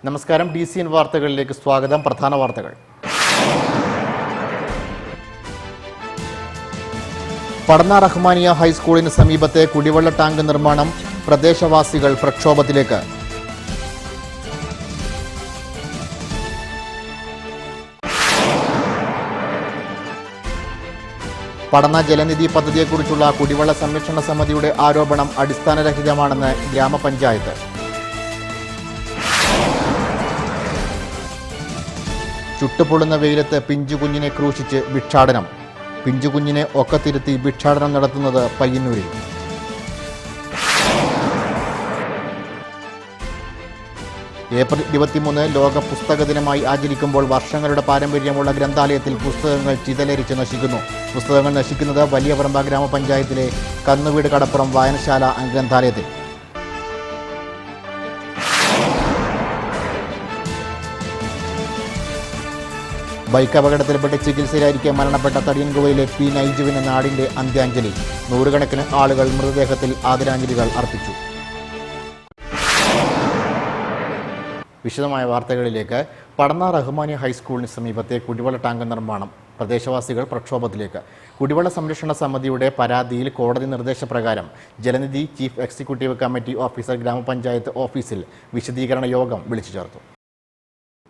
നമസ്കാരം, DCN വാർത്തകളിലേക്ക് സ്വാഗതം. പ്രധാന വാർത്തകൾ. പടന്ന റഹ്മാനിയ ഹൈസ്കൂളിന് സമീപത്തെ കുടിവെള്ള ടാങ്ക് നിർമ്മാണം പ്രദേശവാസികൾ പ്രക്ഷോഭത്തിലേക്ക്. പടന്ന ജലനിധി പദ്ധതിയെക്കുറിച്ചുള്ള കുടിവെള്ള സംരക്ഷണ സമിതിയുടെ ആരോപണം അടിസ്ഥാനരഹിതമാണെന്ന് ഗ്രാമപഞ്ചായത്ത്. ചുട്ടുപൊള്ളുന്ന വെയിലത്ത് പിഞ്ചുകുഞ്ഞിനെ ക്രൂശിച്ച് ഭിക്ഷാടനം. പിഞ്ചുകുഞ്ഞിനെ ഒക്കത്തിരുത്തി ഭിക്ഷാടനം നടത്തുന്നത് പയ്യന്നൂരിൽ. ഏപ്രിൽ 23 ലോക പുസ്തക ദിനമായി ആചരിക്കുമ്പോൾ വർഷങ്ങളുടെ പാരമ്പര്യമുള്ള ഗ്രന്ഥാലയത്തിൽ പുസ്തകങ്ങൾ ചിതലരിച്ച് നശിക്കുന്നു. പുസ്തകങ്ങൾ നശിക്കുന്നത് വലിയപറമ്പ ഗ്രാമപഞ്ചായത്തിലെ കന്നുവീട് കടപ്പുറം വായനശാല ഗ്രന്ഥാലയത്തിൽ. ബൈക്ക് അപകടത്തിൽപ്പെട്ട് ചികിത്സയിലായിരിക്കെ മരണപ്പെട്ട തടിയൻകുവയിലെ P. നൈജുവിന് നാടിന്റെ അന്ത്യാഞ്ജലി. നൂറുകണക്കിന് ആളുകൾ മൃതദേഹത്തിൽ ആദരാഞ്ജലികൾ അർപ്പിച്ചു. വിശദമായ വാർത്തകളിലേക്ക്. പടന്ന റഹ്മാനിയ ഹൈസ്കൂളിന് സമീപത്തെ കുടിവെള്ള ടാങ്ക് നിർമ്മാണം പ്രദേശവാസികൾ പ്രക്ഷോഭത്തിലേക്ക്. കുടിവെള്ള സംരക്ഷണ സമിതിയുടെ പരാതിയിൽ കോടതി നിർദ്ദേശപ്രകാരം Jalanidhi chief executive committee officer ഗ്രാമപഞ്ചായത്ത് ഓഫീസിൽ വിശദീകരണ യോഗം വിളിച്ചു ചേർത്തു.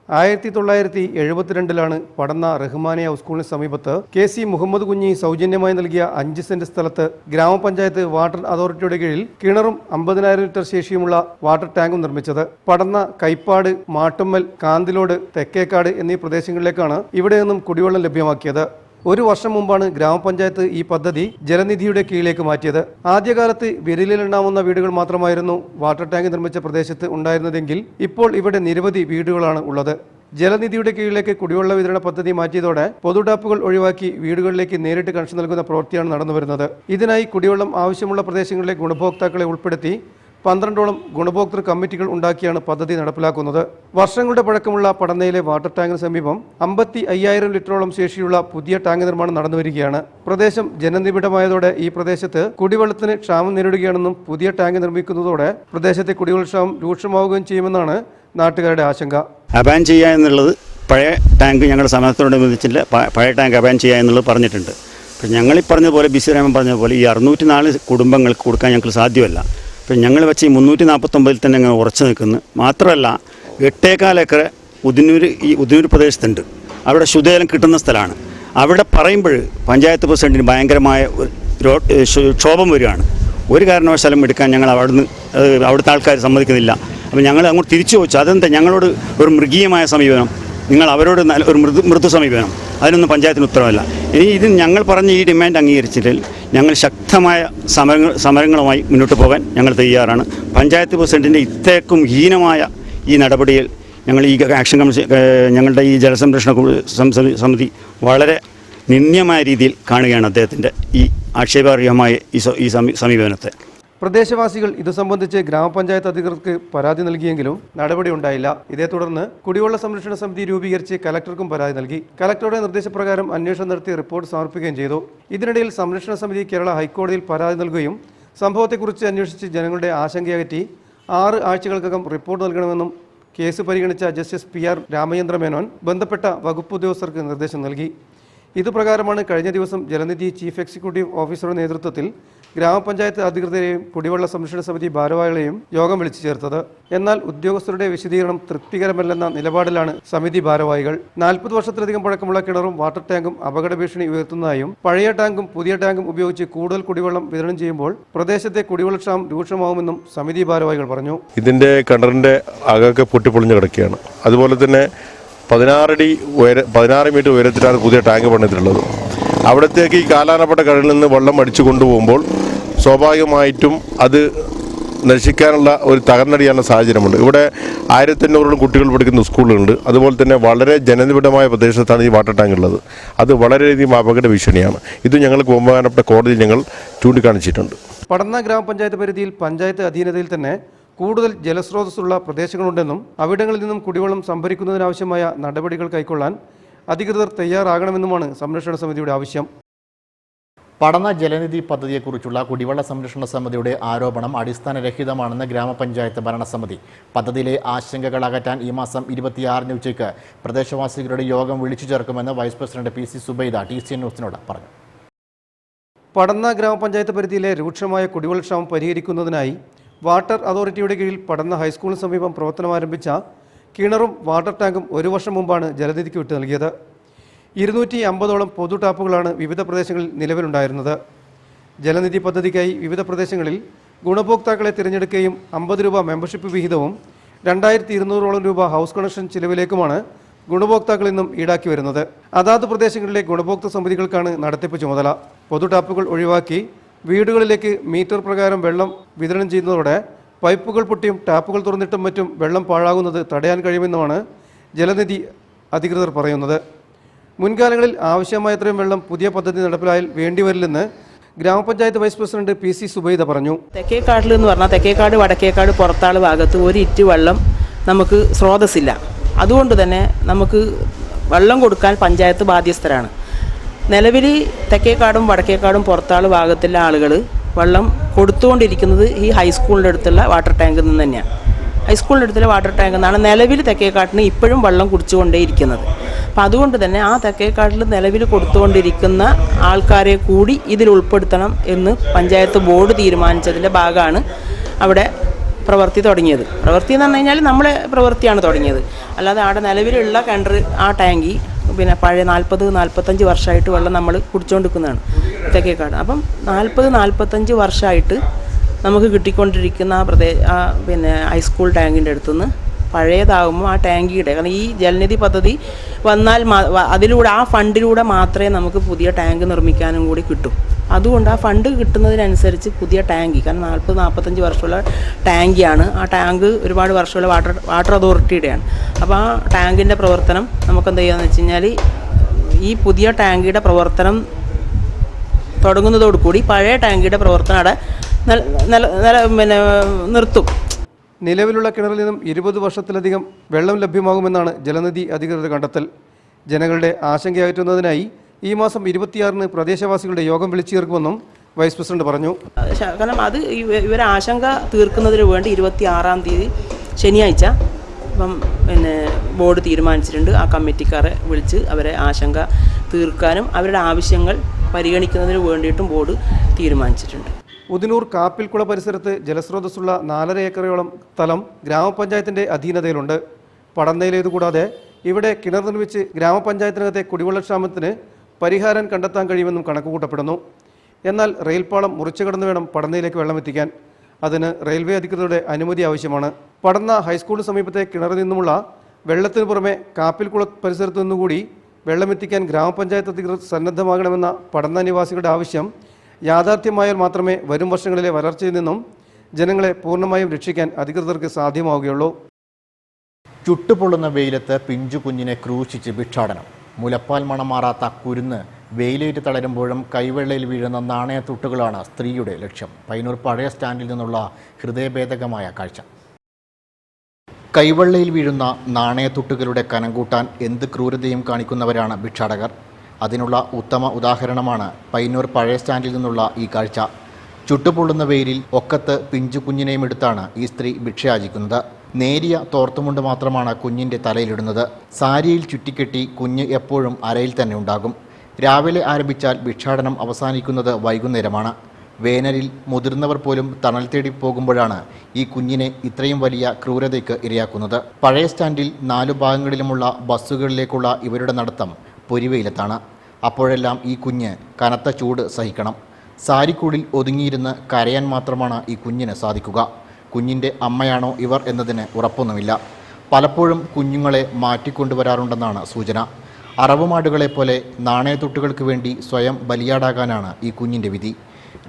1972 പടന്ന റഹ്മാനിയ സ്കൂളിന് സമീപത്ത് KC മുഹമ്മദ് കുഞ്ഞി സൗജന്യമായി നൽകിയ 5 സെന്റ് സ്ഥലത്ത് ഗ്രാമപഞ്ചായത്ത് വാട്ടർ അതോറിറ്റിയുടെ കീഴിൽ കിണറും 50,000 ലിറ്റർ ശേഷിയുമുള്ള വാട്ടർ ടാങ്കും നിർമ്മിച്ചത്. പടന്ന, കൈപ്പാട്, മാട്ടുമ്മൽ, കാന്തിലോട്, തെക്കേക്കാട് എന്നീ പ്രദേശങ്ങളിലേക്കാണ് ഇവിടെ നിന്നും കുടിവെള്ളം ലഭ്യമാക്കിയത്. ഒരു വർഷം മുമ്പാണ് ഗ്രാമപഞ്ചായത്ത് ഈ പദ്ധതി ജലനിധിയുടെ കീഴിലേക്ക് മാറ്റിയത്. ആദ്യകാലത്ത് വിരലിലെണ്ണാവുന്ന വീടുകൾ മാത്രമായിരുന്നു വാട്ടർ ടാങ്ക് നിർമ്മിച്ച പ്രദേശത്ത് ഉണ്ടായിരുന്നതെങ്കിൽ ഇപ്പോൾ ഇവിടെ നിരവധി വീടുകളാണ് ഉള്ളത്. ജലനിധിയുടെ കീഴിലേക്ക് കുടിവെള്ള വിതരണ പദ്ധതി മാറ്റിയതോടെ പൊതുടാപ്പുകൾ ഒഴിവാക്കി വീടുകളിലേക്ക് നേരിട്ട് കണക്ഷൻ നൽകുന്ന പ്രവൃത്തിയാണ് നടന്നുവരുന്നത്. ഇതിനായി കുടിവെള്ളം ആവശ്യമുള്ള പ്രദേശങ്ങളിലെ ഗുണഭോക്താക്കളെ ഉൾപ്പെടുത്തി 12ഓളം ഗുണഭോക്തൃ കമ്മിറ്റികൾ ഉണ്ടാക്കിയാണ് പദ്ധതി നടപ്പിലാക്കുന്നത്. വർഷങ്ങളുടെ പഴക്കമുള്ള പടന്നയിലെ വാട്ടർ ടാങ്കിന് സമീപം 55,000 ലിറ്ററോളം ശേഷിയുള്ള പുതിയ ടാങ്ക് നിർമ്മാണം നടന്നുവരികയാണ്. പ്രദേശം ജനനിബിഡമായതോടെ ഈ പ്രദേശത്ത് കുടിവെള്ളത്തിന് ക്ഷാമം നേരിടുകയാണെന്നും പുതിയ ടാങ്ക് നിർമ്മിക്കുന്നതോടെ പ്രദേശത്തെ കുടിവെള്ളക്ഷാമം രൂക്ഷമാവുകയും ചെയ്യുമെന്നാണ് നാട്ടുകാരുടെ ആശങ്ക. അബാൻ ചെയ്യുക എന്നുള്ളത് പഴയ ടാങ്ക് ഞങ്ങളുടെ സമയത്തോടനുബന്ധിച്ചില്ല, പഴയ ടാങ്ക് അബാൻ ചെയ്യുക എന്നുള്ളത് പറഞ്ഞിട്ടുണ്ട്. അപ്പം ഞങ്ങളീ പറഞ്ഞതുപോലെ BC രാമൻ പറഞ്ഞതുപോലെ ഈ 604 കുടുംബങ്ങൾക്ക് കൊടുക്കാൻ ഞങ്ങൾക്ക് സാധ്യമല്ല. അപ്പം ഞങ്ങൾ വെച്ച് ഈ 349 തന്നെ അങ്ങനെ ഉറച്ചു നിൽക്കുന്നു. മാത്രമല്ല 8.25 ഏക്കർ ഉദിനൂർ പ്രദേശത്തുണ്ട്. അവിടെ ശുദ്ധജലം കിട്ടുന്ന സ്ഥലമാണ്. അവിടെ പറയുമ്പോൾ പഞ്ചായത്ത് പ്രസിഡന്റിന് ഭയങ്കരമായ ക്ഷോഭം വരികയാണ്. ഒരു കാരണവശാലും എടുക്കാൻ ഞങ്ങൾ അവിടുത്തെ ആൾക്കാർ സമ്മതിക്കുന്നില്ല. അപ്പം ഞങ്ങൾ അങ്ങോട്ട് തിരിച്ചു ചോദിച്ചു, അതെന്താ ഞങ്ങളോട് ഒരു മൃഗീയമായ സമീപനം, നിങ്ങൾ അവരോട് ഒരു മൃദു സമീപനം, അതിനൊന്നും പഞ്ചായത്തിന് ഉത്തരവല്ല. ഇനി ഇത് ഞങ്ങൾ പറഞ്ഞ ഈ ഡിമാൻഡ് അംഗീകരിച്ചിട്ടില്ല ഞങ്ങൾ ശക്തമായ സമരങ്ങളുമായി മുന്നോട്ട് പോകാൻ ഞങ്ങൾ തയ്യാറാണ്. പഞ്ചായത്ത് പ്രസിഡന്റിൻ്റെ ഇത്രയ്ക്കും ഹീനമായ ഈ നടപടിയിൽ ഞങ്ങൾ ഈ ആക്ഷൻ കമ്മിറ്റി, ഞങ്ങളുടെ ഈ ജലസംരക്ഷണ സമിതി വളരെ നിന്ദ്യമായ രീതിയിൽ കാണുകയാണ് അദ്ദേഹത്തിൻ്റെ ഈ ആക്ഷേപാർഹമായ ഈ സമീപനത്തെ. പ്രദേശവാസികൾ ഇത് സംബന്ധിച്ച് ഗ്രാമപഞ്ചായത്ത് അധികൃതർക്ക് പരാതി നൽകിയെങ്കിലും നടപടി ഉണ്ടായില്ല. ഇതേ തുടർന്ന് കുടിവെള്ള സംരക്ഷണ സമിതി രൂപീകരിച്ച് കലക്ടർക്കും പരാതി നൽകി. കലക്ടറുടെ നിർദ്ദേശപ്രകാരം അന്വേഷണം നടത്തി റിപ്പോർട്ട് സമർപ്പിക്കുകയും ചെയ്തു. ഇതിനിടയിൽ സംരക്ഷണ സമിതി കേരള ഹൈക്കോടതിയിൽ പരാതി നൽകുകയും സംഭവത്തെക്കുറിച്ച് അന്വേഷിച്ച് ജനങ്ങളുടെ ആശങ്കയകറ്റി 6 ആഴ്ചകൾക്കകം റിപ്പോർട്ട് നൽകണമെന്നും കേസ് പരിഗണിച്ച ജസ്റ്റിസ് PR രാമചന്ദ്ര മേനോൻ ബന്ധപ്പെട്ട വകുപ്പ് ഉദ്യോഗസ്ഥർക്ക് നിർദ്ദേശം നൽകി. ഇതുപ്രകാരമാണ് കഴിഞ്ഞ ദിവസം ജലനിധി ചീഫ് എക്സിക്യൂട്ടീവ് ഓഫീസറുടെ നേതൃത്വത്തിൽ ഗ്രാമപഞ്ചായത്ത് അധികൃതരെയും കുടിവെള്ള സംരക്ഷണ സമിതി ഭാരവാഹികളെയും യോഗം വിളിച്ചു ചേർത്തത്. എന്നാൽ ഉദ്യോഗസ്ഥരുടെ വിശദീകരണം തൃപ്തികരമല്ലെന്ന നിലപാടിലാണ് സമിതി ഭാരവാഹികൾ. 40 വർഷത്തിലധികം പഴക്കമുള്ള കിണറും വാട്ടർ ടാങ്കും അപകട ഭീഷണി ഉയർത്തുന്നതായും പഴയ ടാങ്കും പുതിയ ടാങ്കും ഉപയോഗിച്ച് കൂടുതൽ കുടിവെള്ളം വിതരണം ചെയ്യുമ്പോൾ പ്രദേശത്തെ കുടിവെള്ളക്ഷാമം രൂക്ഷമാവുമെന്നും സമിതി ഭാരവാഹികൾ പറഞ്ഞു. ഇതിന്റെ കിണറിന്റെ അകമൊക്കെ പൊട്ടിപ്പൊളിഞ്ഞ് കിടക്കുകയാണ്. അതുപോലെ തന്നെ 16 മീറ്റർ ഉയരത്തിലാണ് പുതിയ ടാങ്ക് പണിതിട്ടുള്ളത്. അവിടത്തേക്ക് ഈ കാലാനപ്പെട്ട കടലിൽ നിന്ന് വെള്ളം അടിച്ചു കൊണ്ടുപോകുമ്പോൾ സ്വാഭാവികമായിട്ടും അത് നശിക്കാനുള്ള ഒരു തകർന്നടിയാനുള്ള സാഹചര്യമുണ്ട്. ഇവിടെ 1500 കുട്ടികൾ പഠിക്കുന്ന സ്കൂളുകളുണ്ട്. അതുപോലെ തന്നെ വളരെ ജനനിബിഡമായ പ്രദേശത്താണ് ഈ വാട്ടർ ടാങ്ക് ഉള്ളത്. അത് വളരെയധികം അപകട ഭീഷണിയാണ്. ഇത് ഞങ്ങൾക്ക് ബഹുമാനപ്പെട്ട കോടതിയിൽ ഞങ്ങൾ ചൂണ്ടിക്കാണിച്ചിട്ടുണ്ട്. പടന്ന ഗ്രാമപഞ്ചായത്ത് പരിധിയിൽ പഞ്ചായത്ത് അധീനതയിൽ തന്നെ കൂടുതൽ ജലസ്രോതസ്സുള്ള പ്രദേശങ്ങളുണ്ടെന്നും അവിടങ്ങളിൽ നിന്നും കുടിവെള്ളം സംഭരിക്കുന്നതിനാവശ്യമായ നടപടികൾ കൈക്കൊള്ളാൻ അധികൃതർ തയ്യാറാകണമെന്നുമാണ് സംരക്ഷണ സമിതിയുടെ ആവശ്യം. പഠന ജലനിധി പദ്ധതിയെക്കുറിച്ചുള്ള കുടിവെള്ള സംരക്ഷണ സമിതിയുടെ ആരോപണം അടിസ്ഥാനരഹിതമാണെന്ന് ഗ്രാമപഞ്ചായത്ത് ഭരണസമിതി. പദ്ധതിയിലെ ആശങ്കകൾ അകറ്റാൻ ഈ മാസം 26-ന് ഉച്ചയ്ക്ക് പ്രദേശവാസികളുടെ യോഗം വിളിച്ചു ചേർക്കുമെന്ന് vice president PC Subaida TCN ന്യൂസിനോട് പറഞ്ഞു. പടന്ന ഗ്രാമപഞ്ചായത്ത് പരിധിയിലെ രൂക്ഷമായ കുടിവെള്ളക്ഷാമം പരിഹരിക്കുന്നതിനായി വാട്ടർ അതോറിറ്റിയുടെ കീഴിൽ പടന്ന ഹൈസ്കൂളിന് സമീപം പ്രവർത്തനം ആരംഭിച്ച കിണറും വാട്ടർ ടാങ്കും 1 വർഷം മുമ്പാണ് ജലനിധിക്ക് വിട്ടു നൽകിയത്. 250ഓളം പൊതു ടാപ്പുകളാണ് വിവിധ പ്രദേശങ്ങളിൽ നിലവിലുണ്ടായിരുന്നത്. ജലനിധി പദ്ധതിക്കായി വിവിധ പ്രദേശങ്ങളിൽ ഗുണഭോക്താക്കളെ തിരഞ്ഞെടുക്കുകയും 50 രൂപ മെമ്പർഷിപ്പ് വിഹിതവും 2200ഓളം രൂപ ഹൗസ് കണക്ഷൻ ചിലവിലേക്കുമാണ് ഗുണഭോക്താക്കളിൽ നിന്നും ഈടാക്കി വരുന്നത്. അതാത് പ്രദേശങ്ങളിലെ ഗുണഭോക്തൃ സമിതികൾക്കാണ് നടത്തിപ്പ് ചുമതല. പൊതു ടാപ്പുകൾ ഒഴിവാക്കി വീടുകളിലേക്ക് മീറ്റർ പ്രകാരം വെള്ളം വിതരണം ചെയ്യുന്നതോടെ പൈപ്പുകൾ പൊട്ടിയും ടാപ്പുകൾ തുറന്നിട്ടും മറ്റും വെള്ളം പാഴാകുന്നത് തടയാൻ കഴിയുമെന്നുമാണ് ജലനിധി അധികൃതർ പറയുന്നത്. മുൻകാലങ്ങളിൽ ആവശ്യമായത്രയും വെള്ളം പുതിയ പദ്ധതി നടപ്പിലായാൽ വേണ്ടിവരില്ലെന്ന് ഗ്രാമപഞ്ചായത്ത് വൈസ് പ്രസിഡന്റ് PC സുബൈദ പറഞ്ഞു. തെക്കേക്കാട്ടിൽ എന്ന് പറഞ്ഞാൽ തെക്കേക്കാട് വടക്കേക്കാട് പുറത്താള് ഭാഗത്ത് ഒരു ഇറ്റ് വെള്ളം നമുക്ക് സ്രോതസ്സില്ല. അതുകൊണ്ട് തന്നെ നമുക്ക് വെള്ളം കൊടുക്കാൻ പഞ്ചായത്ത് ബാധ്യസ്ഥരാണ്. നിലവിൽ തെക്കേക്കാടും വടക്കേക്കാടും പുറത്താള് ഭാഗത്തുള്ള ആളുകൾ വെള്ളം കൊടുത്തുകൊണ്ടിരിക്കുന്നത് ഈ ഹൈസ്കൂളിൻ്റെ അടുത്തുള്ള വാട്ടർ ടാങ്കിൽ നിന്ന് തന്നെയാണ്. ഹൈസ്കൂളിൻ്റെ അടുത്തുള്ള വാട്ടർ ടാങ്കിൽ നിന്നാണ് നിലവിൽ തെക്കേക്കാട്ടിന് ഇപ്പോഴും വെള്ളം കുടിച്ചുകൊണ്ടേയിരിക്കുന്നത്. അപ്പം അതുകൊണ്ട് തന്നെ ആ തെക്കേക്കാട്ടിൽ നിലവിൽ കൊടുത്തുകൊണ്ടിരിക്കുന്ന ആൾക്കാരെ കൂടി ഇതിൽ ഉൾപ്പെടുത്തണം എന്ന് പഞ്ചായത്ത് ബോർഡ് തീരുമാനിച്ചതിൻ്റെ ഭാഗമാണ് അവിടെ പ്രവൃത്തി തുടങ്ങിയത്. പ്രവൃത്തി എന്ന് പറഞ്ഞു കഴിഞ്ഞാൽ നമ്മളെ പ്രവൃത്തിയാണ് തുടങ്ങിയത്. അല്ലാതെ അവിടെ നിലവിലുള്ള കിണർ ആ ടാങ്കി പിന്നെ പഴയ 40-45 വർഷമായിട്ട് വെള്ളം നമ്മൾ കുടിച്ചുകൊണ്ടിരിക്കുന്നതാണ് തെക്കേക്കാട്. അപ്പം 40-45 വർഷമായിട്ട് നമുക്ക് കിട്ടിക്കൊണ്ടിരിക്കുന്ന ആ പിന്നെ ഹൈസ്കൂൾ ടാങ്കിൻ്റെ അടുത്തുനിന്ന് പഴയതാകുമ്പോൾ ആ ടാങ്കിയുടെ കാരണം ഈ ജലനിധി പദ്ധതി വന്നാൽ അതിലൂടെ ആ ഫണ്ടിലൂടെ മാത്രമേ നമുക്ക് പുതിയ ടാങ്ക് നിർമ്മിക്കാനും കൂടി കിട്ടും. അതുകൊണ്ട് ആ ഫണ്ട് കിട്ടുന്നതിനനുസരിച്ച് പുതിയ ടാങ്കി കാരണം 40-45 വർഷമുള്ള ടാങ്കിയാണ്. ആ ടാങ്ക് ഒരുപാട് വർഷമുള്ള വാട്ടർ അതോറിറ്റിയുടെയാണ്. അപ്പോൾ ആ ടാങ്കിൻ്റെ പ്രവർത്തനം നമുക്ക് എന്ത് ചെയ്യാന്ന് വെച്ച് കഴിഞ്ഞാൽ ഈ പുതിയ ടാങ്കിയുടെ പ്രവർത്തനം തുടങ്ങുന്നതോടുകൂടി പഴയ ടാങ്കിയുടെ പ്രവർത്തനം അവിടെ പിന്നെ നിർത്തും. നിലവിലുള്ള കിണറിൽ നിന്നും 20 വർഷത്തിലധികം വെള്ളം ലഭ്യമാകുമെന്നാണ് ജലനിധി അധികൃതരുടെ കണ്ടെത്തൽ. ജനങ്ങളുടെ ആശങ്കയകറ്റുന്നതിനായി ഈ മാസം 26-ന് പ്രദേശവാസികളുടെ യോഗം വിളിച്ചു ചേർക്കുമെന്നും വൈസ് പ്രസിഡന്റ് പറഞ്ഞു. കാരണം അത് ഇവരെ ആശങ്ക തീർക്കുന്നതിന് വേണ്ടി 26-ാം തീയതി ശനിയാഴ്ച ഇപ്പം പിന്നെ ബോർഡ് തീരുമാനിച്ചിട്ടുണ്ട്. ആ കമ്മിറ്റിക്കാരെ വിളിച്ച് അവരെ ആശങ്ക തീർക്കാനും അവരുടെ ആവശ്യങ്ങൾ പരിഗണിക്കുന്നതിന് വേണ്ടിയിട്ടും ബോർഡ് തീരുമാനിച്ചിട്ടുണ്ട്. ഉദിനൂർ കാപ്പിൽക്കുള പരിസരത്ത് ജലസ്രോതസ്സുള്ള 4.5 ഏക്കറോളം സ്ഥലം ഗ്രാമപഞ്ചായത്തിൻ്റെ അധീനതയിലുണ്ട്. പടന്നയിലേതുകൂടാതെ ഇവിടെ കിണർ നിർമ്മിച്ച് ഗ്രാമപഞ്ചായത്തിനകത്തെ കുടിവെള്ളക്ഷാമത്തിന് പരിഹാരം കണ്ടെത്താൻ കഴിയുമെന്നും കണക്കുകൂട്ടപ്പെടുന്നു. എന്നാൽ റെയിൽപാളം മുറിച്ചു കടന്നു വേണം പടന്നയിലേക്ക് വെള്ളമെത്തിക്കാൻ. അതിന് റെയിൽവേ അധികൃതരുടെ അനുമതി ആവശ്യമാണ്. പടന്ന ഹൈസ്കൂളിന് സമീപത്തെ കിണറിൽ നിന്നുമുള്ള വെള്ളത്തിനു പുറമെ കാപ്പിൽക്കുള പരിസരത്തു നിന്നുകൂടി വെള്ളമെത്തിക്കാൻ ഗ്രാമപഞ്ചായത്ത് അധികൃതർ സന്നദ്ധമാകണമെന്ന പടന്ന നിവാസികളുടെ ആവശ്യം യാഥാർത്ഥ്യമായാൽ മാത്രമേ വരും വർഷങ്ങളിലെ വരൾച്ചയിൽ നിന്നും ജനങ്ങളെ പൂർണ്ണമായും രക്ഷിക്കാൻ അധികൃതർക്ക് സാധ്യമാവുകയുള്ളൂ. ചുട്ടുപൊള്ളുന്ന വെയിലത്ത് പിഞ്ചു കുഞ്ഞിനെ ക്രൂശിച്ച് ഭിക്ഷാടനം. മുലപ്പാൽ മണം മാറാത്ത കുരുന്ന് വെയിലേറ്റ് തളരുമ്പോഴും കൈവെള്ളയിൽ വീഴുന്ന നാണയത്തുട്ടുകളാണ് സ്ത്രീയുടെ ലക്ഷ്യം. പയ്യന്നൂർ പഴയ സ്റ്റാൻഡിൽ നിന്നുള്ള ഹൃദയഭേദകമായ കാഴ്ച. കൈവെള്ളയിൽ വീഴുന്ന നാണയത്തുട്ടുകളുടെ കനം കൂട്ടാൻ എന്ത് ക്രൂരതയും കാണിക്കുന്നവരാണ് ഭിക്ഷാടകർ. അതിനുള്ള ഉത്തമ ഉദാഹരണമാണ് പയ്യന്നൂർ പഴയ സ്റ്റാൻഡിൽ നിന്നുള്ള ഈ കാഴ്ച. ചുട്ടുപൊള്ളുന്ന വെയിലിൽ ഒക്കത്ത് പിഞ്ചു കുഞ്ഞിനെയും എടുത്താണ് ഈ സ്ത്രീ ഭിക്ഷയാചിക്കുന്നത്. നേരിയ തോർത്തുമുണ്ട് മാത്രമാണ് കുഞ്ഞിൻ്റെ തലയിലിടുന്നത്. സാരിയിൽ ചുറ്റിക്കെട്ടി കുഞ്ഞ് എപ്പോഴും അരയിൽ തന്നെ ഉണ്ടാകും. രാവിലെ ആരംഭിച്ചാൽ ഭിക്ഷാടനം അവസാനിക്കുന്നത് വൈകുന്നേരമാണ്. വേനലിൽ മുതിർന്നവർ പോലും തണൽ തേടി പോകുമ്പോഴാണ് ഈ കുഞ്ഞിനെ ഇത്രയും വലിയ ക്രൂരതയ്ക്ക് ഇരയാക്കുന്നത്. പഴയ സ്റ്റാൻഡിൽ 4 ഭാഗങ്ങളിലുമുള്ള ബസ്സുകളിലേക്കുള്ള ഇവരുടെ നടത്തം പൊരിവെയിലത്താണ്. അപ്പോഴെല്ലാം ഈ കുഞ്ഞ് കനത്ത ചൂട് സഹിക്കണം. സാരിക്കുള്ളിൽ ഒതുങ്ങിയിരുന്ന് കരയാൻ മാത്രമാണ് ഈ കുഞ്ഞിന് സാധിക്കുക. കുഞ്ഞിൻ്റെ അമ്മയാണോ ഇവർ എന്നതിന് ഉറപ്പൊന്നുമില്ല. പലപ്പോഴും കുഞ്ഞുങ്ങളെ മാറ്റിക്കൊണ്ടുവരാറുണ്ടെന്നാണ് സൂചന. അറവുമാടുകളെപ്പോലെ നാണയത്തുട്ടുകൾക്ക് വേണ്ടി സ്വയം ബലിയാടാകാനാണ് ഈ കുഞ്ഞിൻ്റെ വിധി.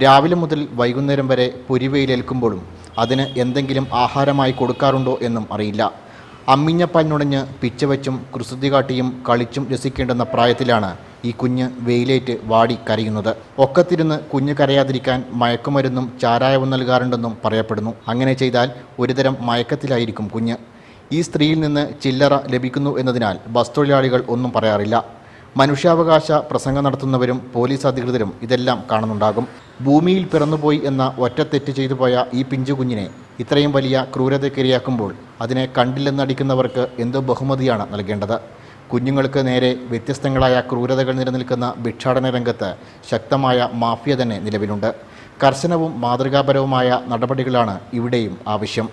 രാവിലെ മുതൽ വൈകുന്നേരം വരെ പൊരിവെയിലേൽക്കുമ്പോഴും അതിന് എന്തെങ്കിലും ആഹാരമായി കൊടുക്കാറുണ്ടോ എന്നും അറിയില്ല. അമ്മിഞ്ഞപ്പാൽ നുണഞ്ഞ് പിച്ചവച്ചും കുസൃതി കാട്ടിയും കളിച്ചും രസിക്കേണ്ടുന്ന പ്രായത്തിലാണ് ഈ കുഞ്ഞ് വെയിലേറ്റ് വാടി കരയുന്നത്. ഒക്കത്തിരുന്ന് കുഞ്ഞ് കരയാതിരിക്കാൻ മയക്കുമരുന്നും ചാരായവും നൽകാറുണ്ടെന്നും പറയപ്പെടുന്നു. അങ്ങനെ ചെയ്താൽ ഒരുതരം മയക്കത്തിലായിരിക്കും കുഞ്ഞ്. ഈ സ്ത്രീയിൽ നിന്ന് ചില്ലറ ലഭിക്കുന്നു എന്നതിനാൽ ബസ് തൊഴിലാളികൾ ഒന്നും പറയാറില്ല. മനുഷ്യാവകാശ പ്രസംഗം നടത്തുന്നവരും പോലീസ് അധികൃതരും ഇതെല്ലാം കാണുന്നുണ്ടാകും. ഭൂമിയിൽ പിറന്നുപോയി എന്ന ഒറ്റ തെറ്റ് ചെയ്തു പോയ ഈ പിഞ്ചു കുഞ്ഞിനെ ഇത്രയും വലിയ ക്രൂരതയ്ക്കിരയാക്കുമ്പോൾ അതിനെ കണ്ടില്ലെന്നടിക്കുന്നവർക്ക് എന്ത് ബഹുമതിയാണ് നൽകേണ്ടത്? കുഞ്ഞുങ്ങൾക്ക് നേരെ വ്യത്യസ്തങ്ങളായ ക്രൂരതകൾ നിലനിൽക്കുന്ന ഭിക്ഷാടന രംഗത്ത് ശക്തമായ മാഫിയ തന്നെ നിലവിലുണ്ട്. കർശനവും മാതൃകാപരവുമായ നടപടികളാണ് ഇവിടെയും ആവശ്യം.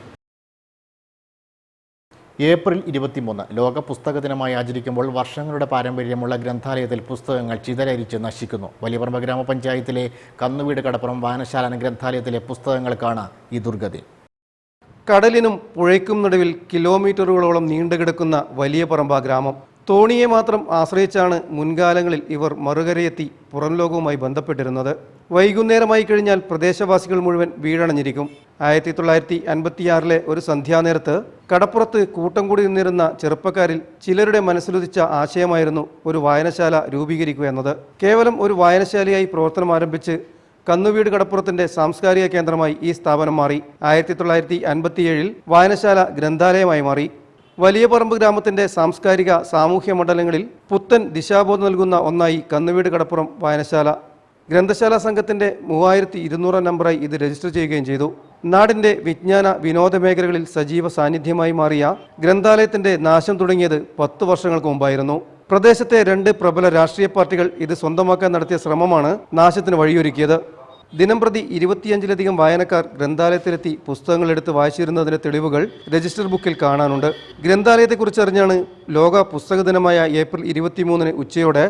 ഏപ്രിൽ 23 ലോക പുസ്തക ദിനമായി ആചരിക്കുമ്പോൾ വർഷങ്ങളുടെ പാരമ്പര്യമുള്ള ഗ്രന്ഥാലയത്തിൽ പുസ്തകങ്ങൾ ചിതലരിച്ച് നശിക്കുന്നു. വലിയപറമ്പ് ഗ്രാമപഞ്ചായത്തിലെ കന്നുവീട് കടപ്പുറം വായനശാല ഗ്രന്ഥാലയത്തിലെ പുസ്തകങ്ങൾക്കാണ് ഈ ദുർഗതി. കടലിനും പുഴയ്ക്കും നടുവിൽ കിലോമീറ്ററുകളോളം നീണ്ടുകിടക്കുന്ന വലിയപറമ്പ ഗ്രാമം. തോണിയെ മാത്രം ആശ്രയിച്ചാണ് മുൻകാലങ്ങളിൽ ഇവർ മറുകരയെത്തി പുറം ലോകവുമായി ബന്ധപ്പെട്ടിരുന്നത്. വൈകുന്നേരമായി കഴിഞ്ഞാൽ പ്രദേശവാസികൾ മുഴുവൻ വീഴണഞ്ഞിരിക്കും. 1956 ഒരു സന്ധ്യാനേരത്ത് കടപ്പുറത്ത് കൂട്ടം കൂടി നിന്നിരുന്ന ചെറുപ്പക്കാരിൽ ചിലരുടെ മനസ്സിലുദിച്ച ആശയമായിരുന്നു ഒരു വായനശാല രൂപീകരിക്കുക എന്നത്. കേവലം ഒരു വായനശാലയായി പ്രവർത്തനം ആരംഭിച്ച് കന്നുവീട് കടപ്പുറത്തിന്റെ സാംസ്കാരിക കേന്ദ്രമായി ഈ സ്ഥാപനം മാറി. 1957 വായനശാല ഗ്രന്ഥാലയമായി മാറി. വലിയപറമ്പ് ഗ്രാമത്തിന്റെ സാംസ്കാരിക സാമൂഹ്യ മണ്ഡലങ്ങളിൽ പുത്തൻ ദിശാബോധം നൽകുന്ന ഒന്നായി കന്നുവീട് കടപ്പുറം വായനശാല. ഗ്രന്ഥശാല സംഘത്തിന്റെ 3200 നമ്പറായി ഇത് രജിസ്റ്റർ ചെയ്യുകയും ചെയ്തു. നാടിന്റെ വിജ്ഞാന വിനോദ മേഖലകളിൽ സജീവ സാന്നിധ്യമായി മാറിയ ഗ്രന്ഥാലയത്തിന്റെ നാശം തുടങ്ങിയത് 10 വർഷങ്ങൾക്ക് മുമ്പായിരുന്നു. പ്രദേശത്തെ 2 പ്രബല രാഷ്ട്രീയ പാർട്ടികൾ ഇത് സ്വന്തമാക്കാൻ നടത്തിയ ശ്രമമാണ് നാശത്തിന് വഴിയൊരുക്കിയത്. ദിനംപ്രതി 25ലധികം വായനക്കാർ ഗ്രന്ഥാലയത്തിലെത്തി പുസ്തകങ്ങൾ എടുത്ത് വായിച്ചിരുന്നതിന്റെ തെളിവുകൾ രജിസ്റ്റർ ബുക്കിൽ കാണാനുണ്ട്. ഗ്രന്ഥാലയത്തെക്കുറിച്ച് അറിഞ്ഞാണ് ലോക പുസ്തക ദിനമായ ഏപ്രിൽ 23 ഉച്ചയോടെ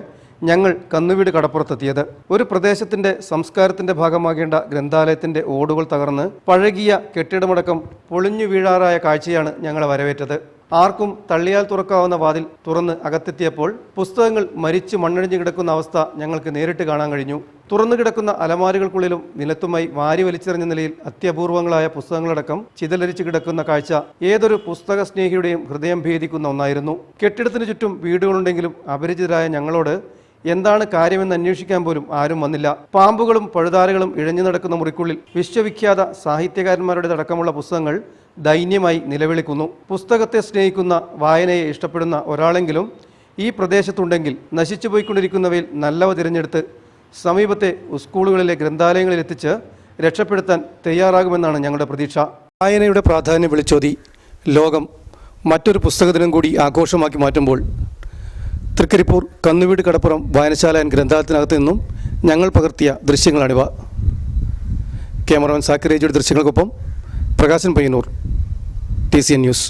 ഞങ്ങൾ കന്നുവീട് കടപ്പുറത്തെത്തിയത്. ഒരു പ്രദേശത്തിന്റെ സംസ്കാരത്തിന്റെ ഭാഗമാകേണ്ട ഗ്രന്ഥാലയത്തിന്റെ ഓടുകൾ തകർന്ന് പഴകിയ കെട്ടിടമടക്കം പൊളിഞ്ഞു വീഴാറായ കാഴ്ചയാണ് ഞങ്ങളെ വരവേറ്റത്. ആർക്കും തള്ളിയാൽ തുറക്കാവുന്ന വാതിൽ തുറന്ന് അകത്തെത്തിയപ്പോൾ പുസ്തകങ്ങൾ മരിച്ച് മണ്ണടിഞ്ഞു കിടക്കുന്ന അവസ്ഥ ഞങ്ങൾക്ക് നേരിട്ട് കാണാൻ കഴിഞ്ഞു. തുറന്നു കിടക്കുന്ന അലമാരികൾക്കുള്ളിലും നിലത്തുമായി വാരി വലിച്ചെറിഞ്ഞ നിലയിൽ അത്യപൂർവങ്ങളായ പുസ്തകങ്ങളടക്കം ചിതലരിച്ചു കിടക്കുന്ന കാഴ്ച ഏതൊരു പുസ്തക സ്നേഹിയുടെയും ഹൃദയം ഭേദിക്കുന്ന ഒന്നായിരുന്നു. കെട്ടിടത്തിന് ചുറ്റും വീടുകളുണ്ടെങ്കിലും അപരിചിതരായ ഞങ്ങളോട് എന്താണ് കാര്യമെന്ന് അന്വേഷിക്കാൻ പോലും ആരും വന്നില്ല. പാമ്പുകളും പഴുതാരകളും ഇഴഞ്ഞു നടക്കുന്ന മുറിക്കുള്ളിൽ വിശ്വവിഖ്യാത സാഹിത്യകാരന്മാരുടെ അടക്കമുള്ള പുസ്തകങ്ങൾ ദൈന്യമായി നിലവിളിക്കുന്നു. പുസ്തകത്തെ സ്നേഹിക്കുന്ന, വായനയെ ഇഷ്ടപ്പെടുന്ന ഒരാളെങ്കിലും ഈ പ്രദേശത്തുണ്ടെങ്കിൽ നശിച്ചുപോയിക്കൊണ്ടിരിക്കുന്നവയിൽ നല്ലവ തിരഞ്ഞെടുത്ത് സമീപത്തെ സ്കൂളുകളിലെ ഗ്രന്ഥാലയങ്ങളിൽ എത്തിച്ച് രക്ഷപ്പെടുത്താൻ തയ്യാറാകുമെന്നാണ് ഞങ്ങളുടെ പ്രതീക്ഷ. വായനയുടെ പ്രാധാന്യം വിളിച്ചോതി ലോകം മറ്റൊരു പുസ്തക ദിനം കൂടി ആഘോഷമാക്കി മാറ്റുമ്പോൾ തൃക്കരിപ്പൂർ കന്നുവീട് കടപ്പുറം വായനശാല ഗ്രന്ഥാലയത്തിനകത്ത് നിന്നും ഞങ്ങൾ പകർത്തിയ ദൃശ്യങ്ങളാണിവ. ക്യാമറമാൻ സാക്കിറേജിയുടെ ദൃശ്യങ്ങൾക്കൊപ്പം Prakashan Payyanur, TCN news.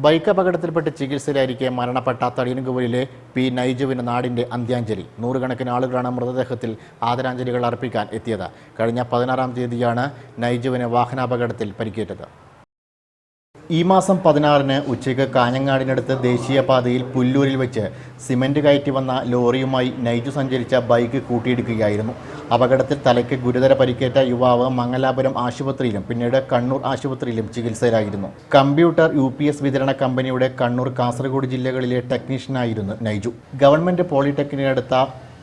Bike അപകടത്തിൽപ്പെട്ട് ചികിത്സയിലായിരിക്കെ മരണപ്പെട്ട തടിയൻകുവലിലെ പി നൈജുവിന് നാടിൻ്റെ അന്ത്യാഞ്ജലി. നൂറുകണക്കിന് ആളുകളാണ് മൃതദേഹത്തിൽ ആദരാഞ്ജലികൾ അർപ്പിക്കാൻ എത്തിയത്. കഴിഞ്ഞ 16-ാം തീയതിയാണ് നൈജുവിന് വാഹനാപകടത്തിൽ പരിക്കേറ്റത്. ഈ മാസം 16-ന് ഉച്ചയ്ക്ക് കാഞ്ഞങ്ങാടിനടുത്ത് ദേശീയപാതയിൽ പുല്ലൂരിൽ വെച്ച് സിമൻറ്റ് കയറ്റി വന്ന ലോറിയുമായി നൈജു സഞ്ചരിച്ച ബൈക്ക് കൂട്ടിയിടിക്കുകയായിരുന്നു. അപകടത്തിൽ തലയ്ക്ക് ഗുരുതര പരിക്കേറ്റ യുവാവ് മംഗലാപുരം ആശുപത്രിയിലും പിന്നീട് കണ്ണൂർ ആശുപത്രിയിലും ചികിത്സയിലായിരുന്നു. കമ്പ്യൂട്ടർ UPS വിതരണ കമ്പനിയുടെ കണ്ണൂർ, കാസർഗോഡ് ജില്ലകളിലെ ടെക്നീഷ്യനായിരുന്നു നൈജു. ഗവൺമെൻറ് പോളിടെക്നിക്കിനടുത്ത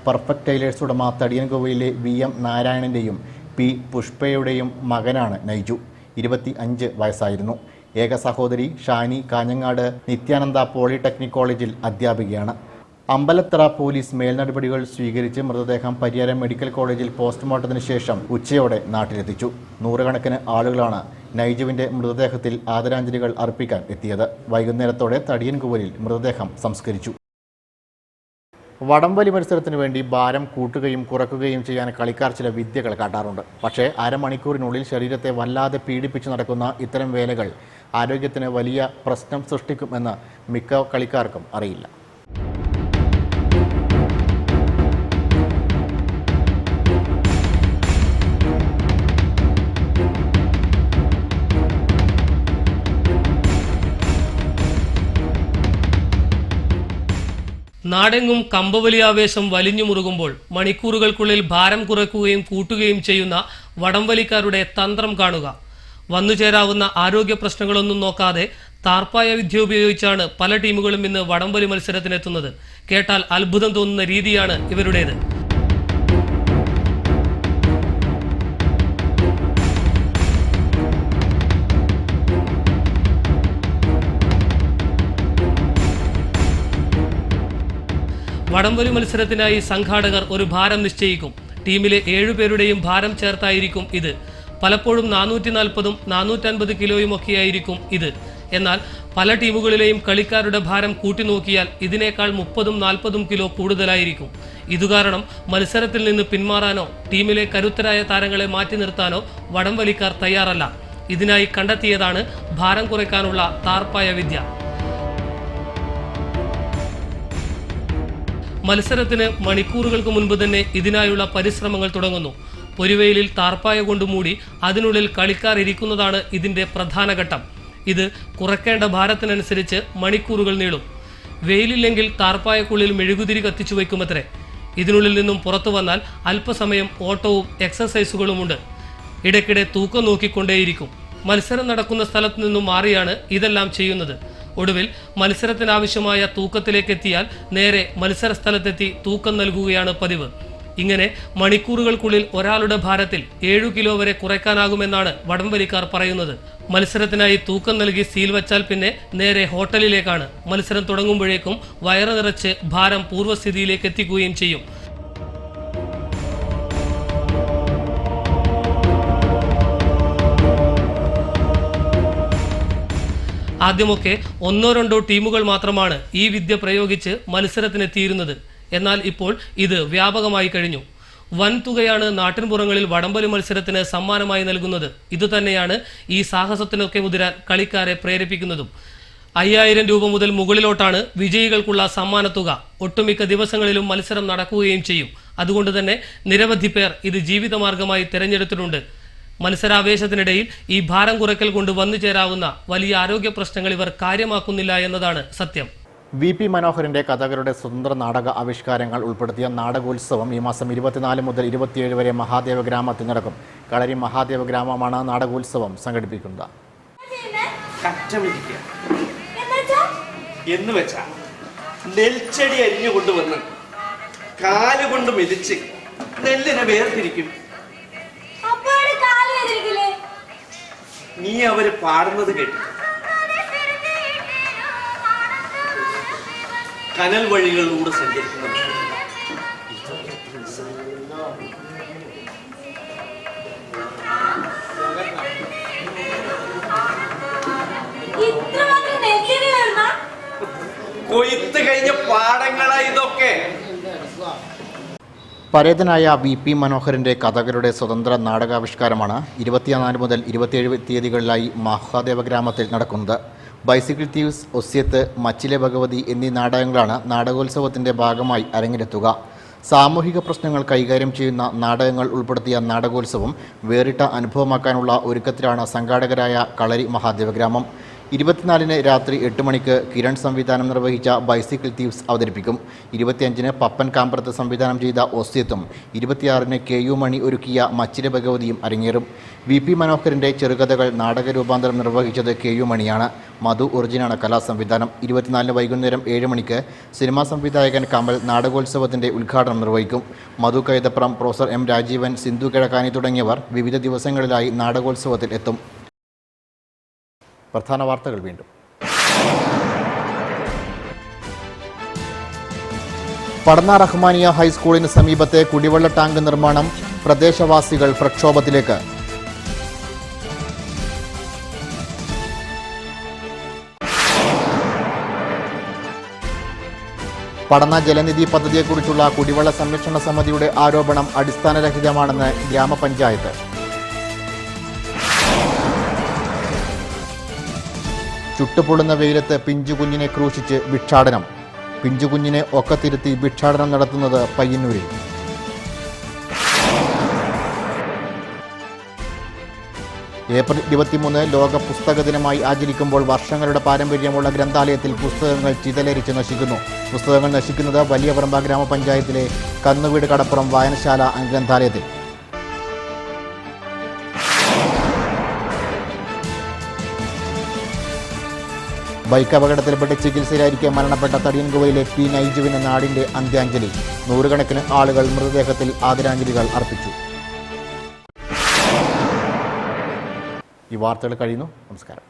പെർഫെക്റ്റ് ടൈലേഴ്സ് ഉടമ തടിയൻകോവിലെ VM നാരായണൻ്റെയും P പുഷ്പയുടെയും മകനാണ് നൈജു. 25 വയസ്സായിരുന്നു. ഏക സഹോദരി ഷാനി കാഞ്ഞങ്ങാട് നിത്യാനന്ദ പോളിടെക്നിക് കോളേജിൽ അധ്യാപികയാണ്. അമ്പലത്തറ പോലീസ് മേൽനടപടികൾ സ്വീകരിച്ച് മൃതദേഹം പരിയാരം മെഡിക്കൽ കോളേജിൽ പോസ്റ്റ്മോർട്ടത്തിന് ശേഷം ഉച്ചയോടെ നാട്ടിലെത്തിച്ചു. നൂറുകണക്കിന് ആളുകളാണ് നൈജുവിൻ്റെ മൃതദേഹത്തിൽ ആദരാഞ്ജലികൾ അർപ്പിക്കാൻ എത്തിയത്. വൈകുന്നേരത്തോടെ തടിയൻകുവലിൽ മൃതദേഹം സംസ്കരിച്ചു. വടംവലി മത്സരത്തിന് വേണ്ടി ഭാരം കൂട്ടുകയും കുറയ്ക്കുകയും ചെയ്യാൻ കളിക്കാർ ചില വിദ്യകൾ കാട്ടാറുണ്ട്. പക്ഷേ അരമണിക്കൂറിനുള്ളിൽ ശരീരത്തെ വല്ലാതെ പീഡിപ്പിച്ച് നടക്കുന്ന ഇത്തരം വേലകൾ ആരോഗ്യത്തിന് വലിയ പ്രശ്നം സൃഷ്ടിക്കുമെന്ന് മിക്ക കളിക്കാർക്കും അറിയില്ല. നാടെങ്ങും കമ്പവലിയാവേശം വലിഞ്ഞു മുറുകുമ്പോൾ മണിക്കൂറുകൾക്കുള്ളിൽ ഭാരം കുറയ്ക്കുകയും കൂട്ടുകയും ചെയ്യുന്ന വടംവലിക്കാരുടെ തന്ത്രം കാണുക. വന്നുചേരാവുന്ന ആരോഗ്യ പ്രശ്നങ്ങളൊന്നും നോക്കാതെ താർപ്പായ വിദ്യ ഉപയോഗിച്ചാണ് പല ടീമുകളും ഇന്ന് വടംവലി മത്സരത്തിനെത്തുന്നത്. കേട്ടാൽ അത്ഭുതം തോന്നുന്ന രീതിയാണ് ഇവരുടേത്. വടംവലി മത്സരത്തിനായി സംഘാടകർ ഒരു ഭാരം നിശ്ചയിക്കും. ടീമിലെ 7 പേരുടെയും ഭാരം ചേർത്തായിരിക്കും ഇത്. പലപ്പോഴും 440ഉം 450 കിലോയും ഒക്കെയായിരിക്കും ഇത്. എന്നാൽ പല ടീമുകളിലെയും കളിക്കാരുടെ ഭാരം കൂട്ടി നോക്കിയാൽ ഇതിനേക്കാൾ 30ഉം 40ഉം കിലോ കൂടുതലായിരിക്കും. ഇതുകാരണം മത്സരത്തിൽ നിന്ന് പിന്മാറാനോ ടീമിലെ കരുത്തരായ താരങ്ങളെ മാറ്റി നിർത്താനോ വടംവലിക്കാർ തയ്യാറല്ല. ഇതിനായി കണ്ടെത്തിയതാണ് ഭാരം കുറയ്ക്കാനുള്ള താർപ്പായ വിദ്യ. മത്സരത്തിന് മണിക്കൂറുകൾക്ക് മുൻപ് തന്നെ ഇതിനായുള്ള പരിശ്രമങ്ങൾ തുടങ്ങുന്നു. പൊരുവെയിലിൽ താർപ്പായ കൊണ്ട് മൂടി അതിനുള്ളിൽ കളിക്കാർ ഇരിക്കുന്നതാണ് ഇതിന്റെ പ്രധാന ഘട്ടം. ഇത് കുറയ്ക്കേണ്ട ഭാരത്തിനനുസരിച്ച് മണിക്കൂറുകൾ നീളും. വെയിലില്ലെങ്കിൽ താർപ്പായക്കുള്ളിൽ മെഴുകുതിരി കത്തിച്ചു വയ്ക്കുമത്രേ. ഇതിനുള്ളിൽ നിന്നും പുറത്തു വന്നാൽ അല്പസമയം ഓട്ടവും എക്സസൈസുകളുമുണ്ട്. ഇടയ്ക്കിടെ തൂക്കം നോക്കിക്കൊണ്ടേയിരിക്കും. മത്സരം നടക്കുന്ന സ്ഥലത്തു നിന്നും മാറിയാണ് ഇതെല്ലാം ചെയ്യുന്നത്. ഒടുവിൽ മത്സരത്തിനാവശ്യമായ തൂക്കത്തിലേക്ക് എത്തിയാൽ നേരെ മത്സര സ്ഥലത്തെത്തി തൂക്കം നൽകുകയാണ് പതിവ്. ഇങ്ങനെ മണിക്കൂറുകൾക്കുള്ളിൽ ഒരാളുടെ ഭാരത്തിൽ 7 കിലോ വരെ കുറയ്ക്കാനാകുമെന്നാണ് വടംവലിക്കാർ പറയുന്നത്. മത്സരത്തിനായി തൂക്കം നൽകി സീൽ വച്ചാൽ പിന്നെ നേരെ ഹോട്ടലിലേക്കാണ്. മത്സരം തുടങ്ങുമ്പോഴേക്കും വയറ് നിറച്ച് ഭാരം പൂർവ്വസ്ഥിതിയിലേക്ക് എത്തിക്കുകയും ചെയ്യും. ആദ്യമൊക്കെ 1-2 ടീമുകൾ മാത്രമാണ് ഈ വിദ്യ പ്രയോഗിച്ച് മത്സരത്തിനെത്തിയിരുന്നത്. എന്നാൽ ഇപ്പോൾ ഇത് വ്യാപകമായി കഴിഞ്ഞു. വൻ തുകയാണ് നാട്ടിൻപുറങ്ങളിൽ വടംവലി മത്സരത്തിന് സമ്മാനമായി നൽകുന്നത്. ഇതുതന്നെയാണ് ഈ സാഹസത്തിനൊക്കെ മുതിരാൻ കളിക്കാരെ പ്രേരിപ്പിക്കുന്നതും. 5000 രൂപ മുതൽ മുകളിലോട്ടാണ് വിജയികൾക്കുള്ള സമ്മാനത്തുക. ഒട്ടുമിക്ക ദിവസങ്ങളിലും മത്സരം നടക്കുകയും ചെയ്യും. അതുകൊണ്ട് തന്നെ നിരവധി പേർ ഇത് ജീവിതമാർഗമായി തിരഞ്ഞെടുത്തിട്ടുണ്ട്. മത്സരാവേശത്തിനിടയിൽ ഈ ഭാരം കുറയ്ക്കൽ കൊണ്ട് വന്നു ചേരാവുന്ന വലിയ ആരോഗ്യ പ്രശ്നങ്ങൾ ഇവർ കാര്യമാക്കുന്നില്ല എന്നതാണ് സത്യം. VP മനോഹരന്റെ കഥകളുടെ സ്വതന്ത്ര നാടക ആവിഷ്കാരങ്ങൾ ഉൾപ്പെടുത്തിയ നാടകോത്സവം ഈ മാസം 24 മുതൽ 27 വരെ മഹാദേവ ഗ്രാമത്തിൽ നടക്കും. കളരി മഹാദേവ ഗ്രാമമാണ് നാടകോത്സവം സംഘടിപ്പിക്കുന്നത്. എന്ന് വെച്ചാ നെൽച്ചെടി അരിഞ്ഞു കൊണ്ടുവന്ന് കാലുകൊണ്ട് മെതിച്ച് നെല്ലിനെ വേർതിരിക്കും. നീ അവര് പാടുന്നത് കേട്ടു. കനൽ വഴികളിലൂടെ സഞ്ചരിക്കുന്നത്. കൊയ്ത്ത് കഴിഞ്ഞ പാടങ്ങളാ ഇതൊക്കെ. പരേതനായ VP മനോഹരന്റെ കഥകളുടെ സ്വതന്ത്ര നാടകാവിഷ്കാരമാണ് 24 മുതൽ 27 തീയതികളിലായി മഹാദേവ ഗ്രാമത്തിൽ നടക്കുന്നത്. ബൈസിക്കിൾ തീവ്സ്, ഒസ്യത്ത്, മച്ചിലെ ഭഗവതി എന്നീ നാടകങ്ങളാണ് നാടകോത്സവത്തിൻ്റെ ഭാഗമായി അരങ്ങിലെത്തുക. സാമൂഹിക പ്രശ്നങ്ങൾ കൈകാര്യം ചെയ്യുന്ന നാടകങ്ങൾ ഉൾപ്പെടുത്തിയ നാടകോത്സവം വേറിട്ട അനുഭവമാക്കാനുള്ള ഒരുക്കത്തിലാണ് സംഘാടകരായ കളരി മഹാദേവ ഗ്രാമം. 24-ന് രാത്രി 8 മണിക്ക് കിരൺ സംവിധാനം നിർവഹിച്ച ബൈസിക്കിൾ തീവ്സ് അവതരിപ്പിക്കും. 25-ന് പപ്പൻ കാമ്പറത്ത് സംവിധാനം ചെയ്ത ഒസ്യത്തും 26-ന് KU മണി ഒരുക്കിയ മച്ചിലെ ഭഗവതിയും അരങ്ങേറും. VP മനോഹരൻ്റെ ചെറുകഥകൾ നാടക രൂപാന്തരം നിർവഹിച്ചത് KU മണിയാണ്. മധു ഒറിജിനാണ് കലാസംവിധാനം. 24-ന് വൈകുന്നേരം 7 മണിക്ക് സിനിമാ സംവിധായകൻ കമൽ നാടകോത്സവത്തിൻ്റെ ഉദ്ഘാടനം നിർവഹിക്കും. മധു കൈതപ്രം, പ്രൊഫസർ M രാജീവൻ, സിന്ധു കിഴക്കാനി തുടങ്ങിയവർ വിവിധ ദിവസങ്ങളിലായി നാടകോത്സവത്തിൽ എത്തും. പ്രധാന വാർത്തകൾ വീണ്ടും. പടന്ന റഹ്മാനിയ ഹൈസ്കൂളിന് സമീപത്തെ കുടിവെള്ള ടാങ്ക് നിർമ്മാണം പ്രദേശവാസികൾ പ്രക്ഷോഭത്തിലേക്ക്. പടന്ന ജലനിധി പദ്ധതിയെക്കുറിച്ചുള്ള കുടിവെള്ള സംരക്ഷണ സമിതിയുടെ ആരോപണം അടിസ്ഥാനരഹിതമാണെന്ന് ഗ്രാമപഞ്ചായത്ത്. ചുട്ടുപൊള്ളുന്ന വെയിലത്ത് പിഞ്ചുകുഞ്ഞിനെ ക്രൂശിച്ച് ഭിക്ഷാടനം. പിഞ്ചുകുഞ്ഞിനെ ഒക്കത്തിരുത്തി ഭിക്ഷാടനം നടത്തുന്നത് പയ്യന്നൂരിൽ. ഏപ്രിൽ 23 ലോക പുസ്തക ദിനമായി ആചരിക്കുമ്പോൾ വർഷങ്ങളുടെ പാരമ്പര്യമുള്ള ഗ്രന്ഥാലയത്തിൽ പുസ്തകങ്ങൾ ചിതലരിച്ച് നശിക്കുന്നു. പുസ്തകങ്ങൾ നശിക്കുന്നത് വലിയ പറമ്പ ഗ്രാമപഞ്ചായത്തിലെ കന്നുവീട് കടപ്പുറം വായനശാല ഗ്രന്ഥാലയത്തിൽ. ബൈക്ക് അപകടത്തിൽപ്പെട്ട് ചികിത്സയിലായിരിക്കെ മരണപ്പെട്ട തടിയൻകുവയിലെ P നൈജുവിന് നാടിന്റെ അന്ത്യാഞ്ജലി. നൂറുകണക്കിന് ആളുകൾ മൃതദേഹത്തിൽ ആദരാഞ്ജലികൾ അർപ്പിച്ചു. ഈ വാർത്തകൾ കഴിയുന്നു. നമസ്കാരം.